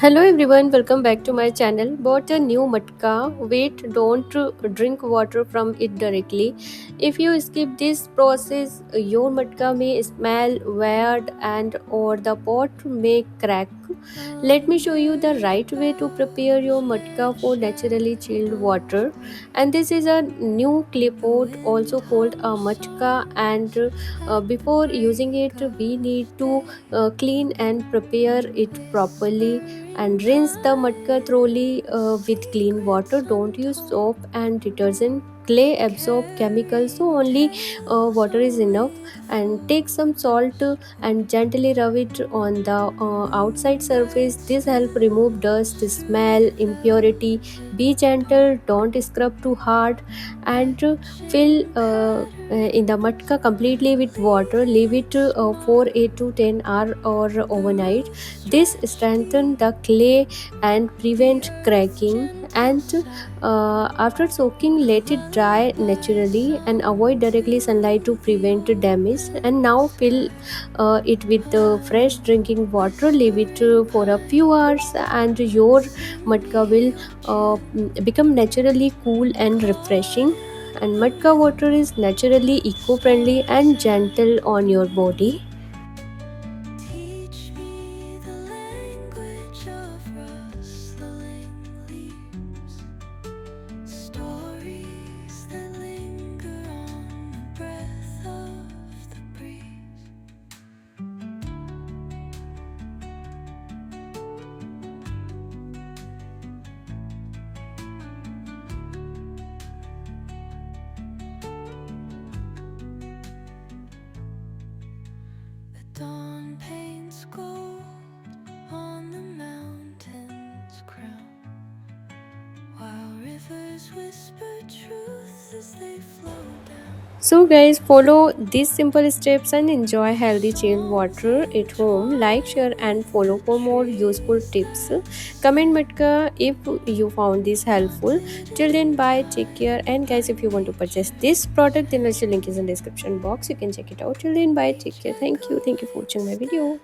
Hello everyone, welcome back to my channel. Bought a new matka. Wait, don't drink water from it directly. If you skip this process, your matka may smell weird and or the pot may crack. Let me show you the right way to prepare your matka for naturally chilled water. And this is a new clay pot, also called a matka. And before using it, we need to clean and prepare it properly and rinse the matka thoroughly with clean water. Don't use soap and detergent. Clay absorb chemicals, so only water is enough. And take some salt and gently rub it on the outside surface. This help remove dust, smell, impurity. Be gentle, don't scrub too hard, and fill in the matka completely with water. Leave it for 8 to 10 hours or overnight. This strengthens the clay and prevent cracking. And after soaking, let it dry naturally and avoid directly sunlight to prevent damage. And now fill it with fresh drinking water. Leave it for a few hours, and your matka will become naturally cool and refreshing. And matka water is naturally eco-friendly and gentle on your body. Teach me the language of rustling leaves, stories that linger on the breath of the breeze. The dawn paints gold on the mountain's crown, while rivers whisper truth as they flow down. So guys, follow these simple steps and enjoy healthy chilled water at home. Like, share and follow for more useful tips. Comment matka if you found this helpful. Till then, bye, take care. And guys, if you want to purchase this product, then the link is in the description box. You can check it out. Till then, bye, take care. Thank you for watching my video.